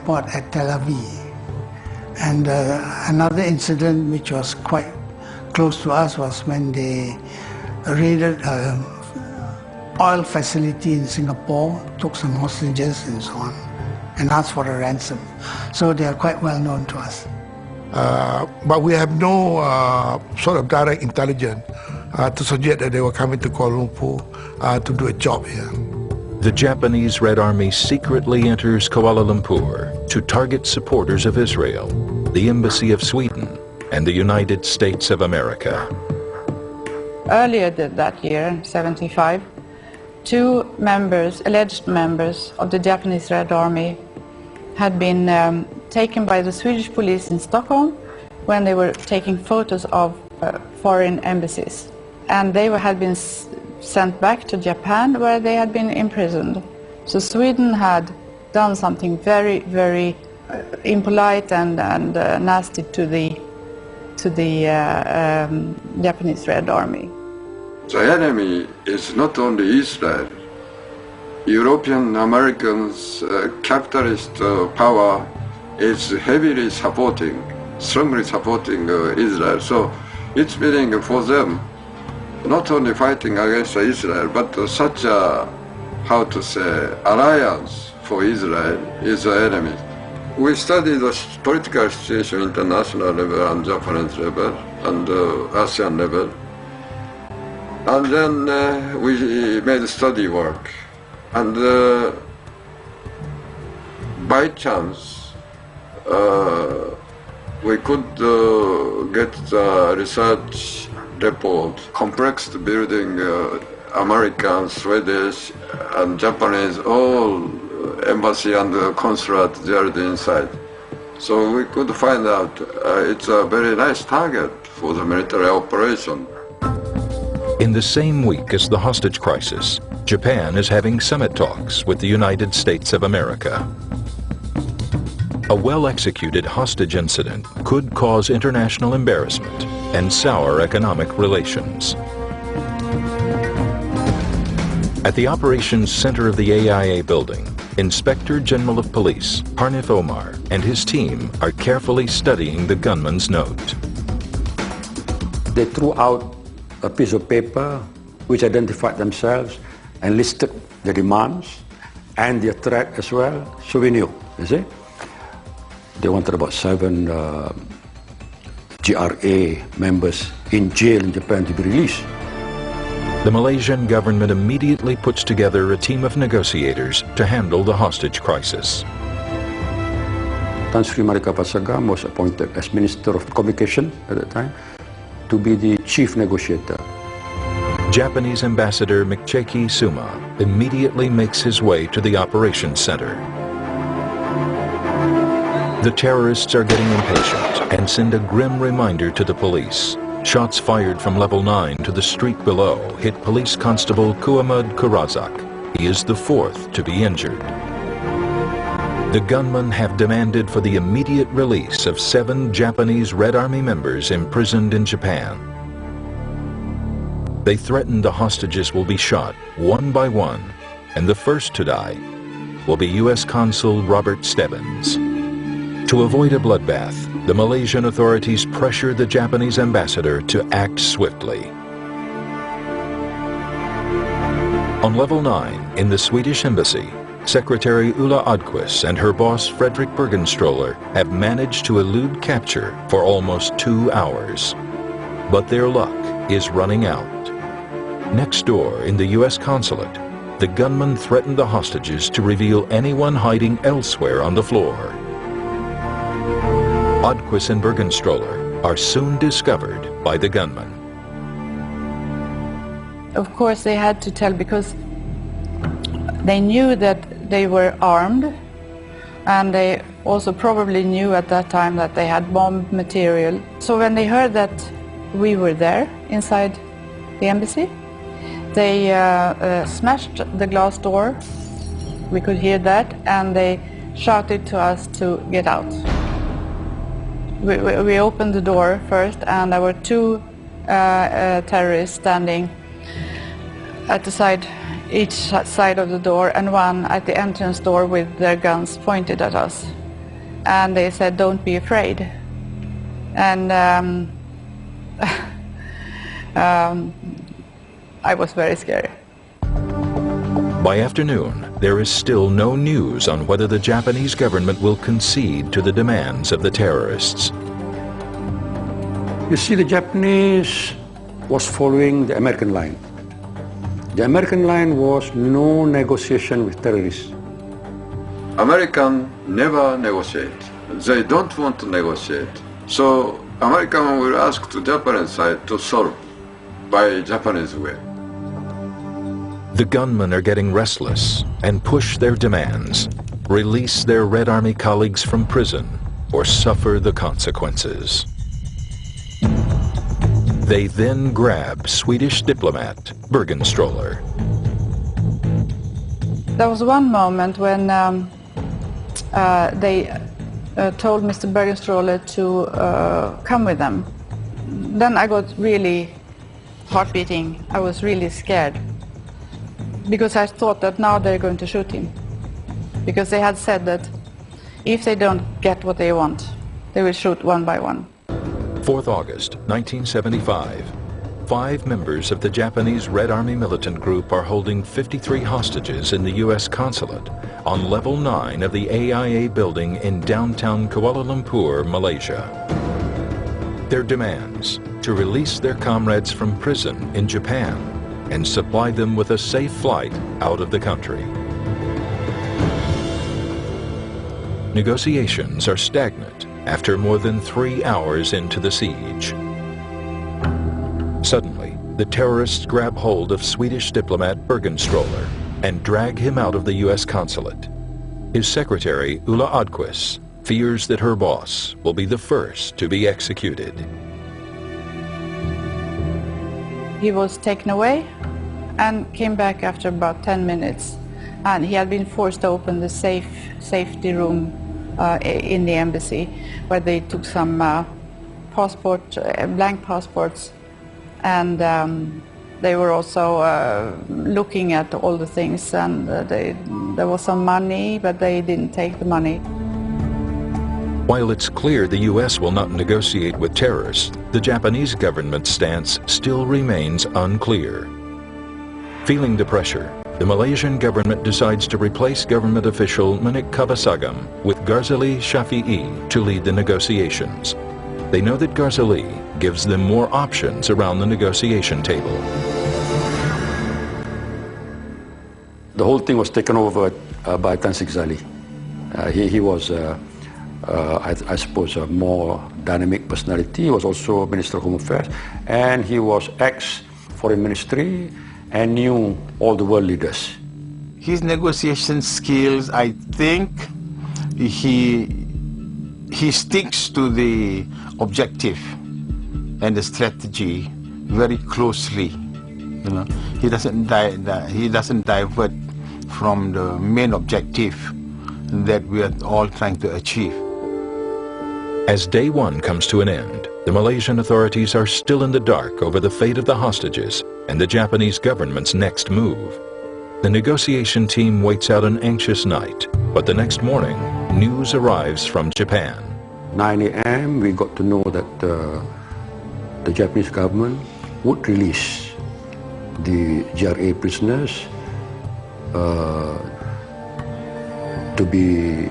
airport at Tel Aviv. And another incident which was quite close to us was when they raided an oil facility in Singapore, took some hostages and so on, and asked for a ransom. So they are quite well known to us. But we have no sort of direct intelligence to suggest that they were coming to Kuala Lumpur to do a job here. The Japanese Red Army secretly enters Kuala Lumpur to target supporters of Israel, the Embassy of Sweden, and the United States of America. Earlier that year, 1975, two alleged members of the Japanese Red Army had been taken by the Swedish police in Stockholm when they were taking photos of foreign embassies. And they had been sent back to Japan, where they had been imprisoned. So Sweden had done something very, very impolite and nasty to the Japanese Red Army. The enemy is not only Israel. European Americans' capitalist power is heavily supporting, strongly supporting Israel. So it's meaning for them not only fighting against Israel, but such a, how to say, alliance for Israel is the enemy. We study the political situation international level and Japanese level and ASEAN level. And then we made study work. And by chance, we could get the research report, complex building, American, Swedish, and Japanese, all embassy and consulate there inside. So we could find out it's a very nice target for the military operation. In the same week as the hostage crisis, Japan is having summit talks with the United States of America. A well-executed hostage incident could cause international embarrassment and sour economic relations. At the operations center of the AIA building, Inspector General of Police Harnif Omar and his team are carefully studying the gunman's note. They threw out a piece of paper which identified themselves and listed the demands and their threat as well, so we knew, you see. They wanted about 7 GRA members in jail in Japan to be released. The Malaysian government immediately puts together a team of negotiators to handle the hostage crisis. Tan Sri Marika Pasagam was appointed as Minister of Communication at that time to be the chief negotiator. Japanese Ambassador Mikcheki Suma immediately makes his way to the operations center. The terrorists are getting impatient and send a grim reminder to the police. Shots fired from level 9 to the street below hit Police Constable Kuamud Kurazak. He is the 4th to be injured. The gunmen have demanded for the immediate release of 7 Japanese Red Army members imprisoned in Japan. They threaten the hostages will be shot one by one, and the first to die will be U.S. Consul Robert Stebbins. To avoid a bloodbath, the Malaysian authorities pressure the Japanese ambassador to act swiftly. On level 9 in the Swedish embassy, Secretary Ulla Adquist and her boss Fredrik Bergenstroller have managed to elude capture for almost 2 hours. But their luck is running out. Next door in the U.S. consulate, the gunmen threaten the hostages to reveal anyone hiding elsewhere on the floor. Adquist and Bergenstroller are soon discovered by the gunmen. Of course they had to tell, because they knew that they were armed, and they also probably knew at that time that they had bomb material. So when they heard that we were there inside the embassy, they smashed the glass door. We could hear that, and they shouted to us to get out. We opened the door first, and there were 2 terrorists standing at the side, each side of the door, and one at the entrance door with their guns pointed at us. and they said, "Don't be afraid." And I was very scared. By afternoon, there is still no news on whether the Japanese government will concede to the demands of the terrorists. You see, the Japanese was following the American line. The American line was no negotiation with terrorists. American never negotiate. They don't want to negotiate. So American will ask the Japanese side to solve by Japanese way. The gunmen are getting restless and push their demands, release their Red Army colleagues from prison, or suffer the consequences. They then grab Swedish diplomat Berkisar. There was one moment when they told Mr. Berkisar to come with them. Then I got really heart beating. I was really scared, because I thought that now they're going to shoot him. Because they had said that if they don't get what they want, they will shoot one by one. 4th August, 1975. 5 members of the Japanese Red Army militant group are holding 53 hostages in the U.S. consulate on level 9 of the AIA building in downtown Kuala Lumpur, Malaysia. Their demands: to release their comrades from prison in Japan and supply them with a safe flight out of the country. Negotiations are stagnant after more than 3 hours into the siege. Suddenly, the terrorists grab hold of Swedish diplomat Berkisar and drag him out of the U.S. consulate. His secretary, Ulla Adquist, fears that her boss will be the first to be executed. He was taken away and came back after about 10 minutes. And he had been forced to open the safety room in the embassy, where they took some blank passports, and they were also looking at all the things, and there was some money, but they didn't take the money. While it's clear the U.S. will not negotiate with terrorists, the Japanese government's stance still remains unclear. Feeling the pressure, the Malaysian government decides to replace government official Manik Kabasagam with Garzali Shafi'i to lead the negotiations. They know that Garzali gives them more options around the negotiation table. The whole thing was taken over by Tan Sri Zali. He was, I suppose, a more dynamic personality. He was also Minister of Home Affairs, and he was ex-Foreign Ministry and knew all the world leaders. His negotiation skills, I think he sticks to the objective and the strategy very closely. You know, he doesn't divert from the main objective that we are all trying to achieve. As day 1 comes to an end, the Malaysian authorities are still in the dark over the fate of the hostages and the Japanese government's next move. The negotiation team waits out an anxious night, but the next morning, news arrives from Japan. 9 a.m. we got to know that the Japanese government would release the GRA prisoners to be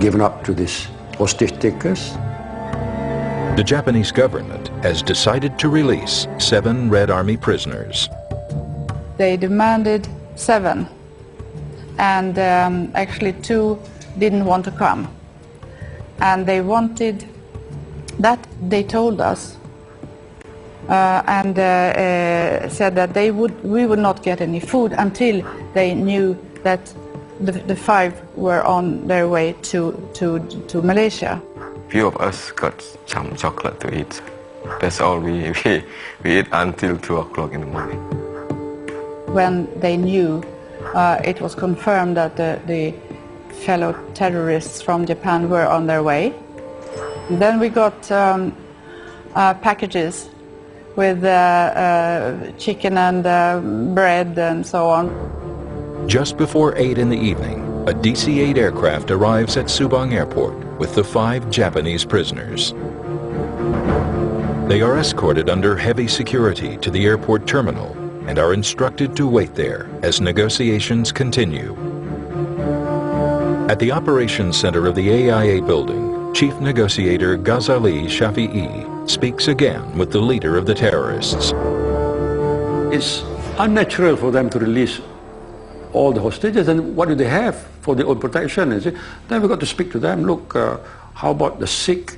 given up to these hostage takers. The Japanese government has decided to release 7 Red Army prisoners. They demanded 7, and actually 2 didn't want to come. And they wanted that, they told us, and said that we would not get any food until they knew that the 5 were on their way to Malaysia. Few of us got some chocolate to eat. That's all we eat until 2 o'clock in the morning. When they knew it was confirmed that the fellow terrorists from Japan were on their way, then we got packages with chicken and bread and so on. Just before 8 in the evening, A DC-8 aircraft arrives at Subang Airport with the 5 Japanese prisoners. They are escorted under heavy security to the airport terminal and are instructed to wait there as negotiations continue. At the operations center of the AIA building, Chief Negotiator Ghazali Shafi'i speaks again with the leader of the terrorists. It's unnatural for them to release all the hostages, and what do they have for their own protection? Is it? Then we've got to speak to them. Look, how about the sick,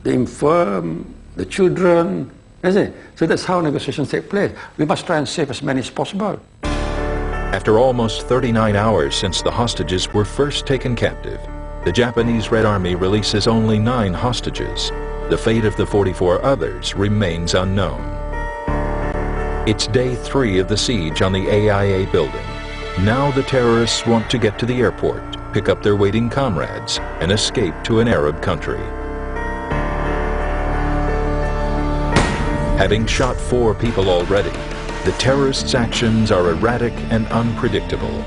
the infirm, the children? Is it? So that's how negotiations take place. We must try and save as many as possible. After almost 39 hours since the hostages were first taken captive, the Japanese Red Army releases only 9 hostages. The fate of the 44 others remains unknown. It's day 3 of the siege on the AIA building. Now the terrorists want to get to the airport, pick up their waiting comrades, and escape to an Arab country. Having shot 4 people already, the terrorists' actions are erratic and unpredictable.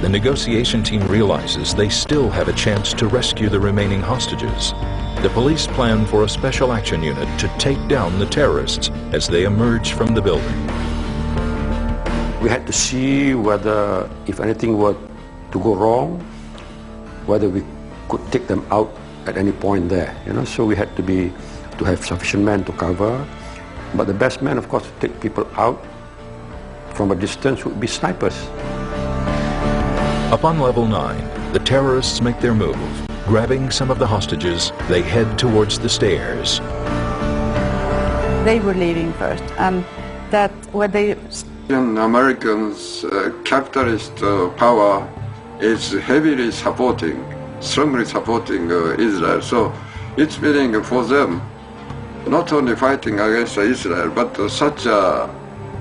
The negotiation team realizes they still have a chance to rescue the remaining hostages. The police plan for a special action unit to take down the terrorists as they emerge from the building. We had to see whether, if anything were to go wrong, whether we could take them out at any point there. So we had to have sufficient men to cover. But the best men, of course, to take people out from a distance would be snipers. Upon level 9, the terrorists make their move. Grabbing some of the hostages, they head towards the stairs. They were leaving first, and that when they... Americans' capitalist power is heavily supporting, strongly supporting Israel. So it's meaning for them, not only fighting against Israel, but such a,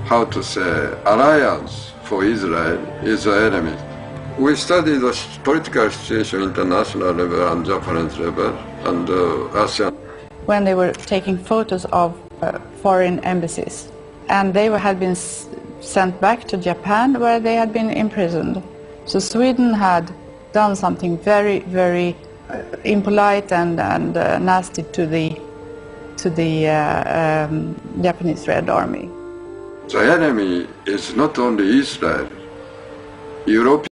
how to say, alliance for Israel is the enemy. We study the political situation, international level and Japanese level and ASEAN. When they were taking photos of foreign embassies, and they had been sent back to Japan where they had been imprisoned. So Sweden had done something very, very impolite and nasty to the Japanese Red Army. The enemy is not only Israel. Europe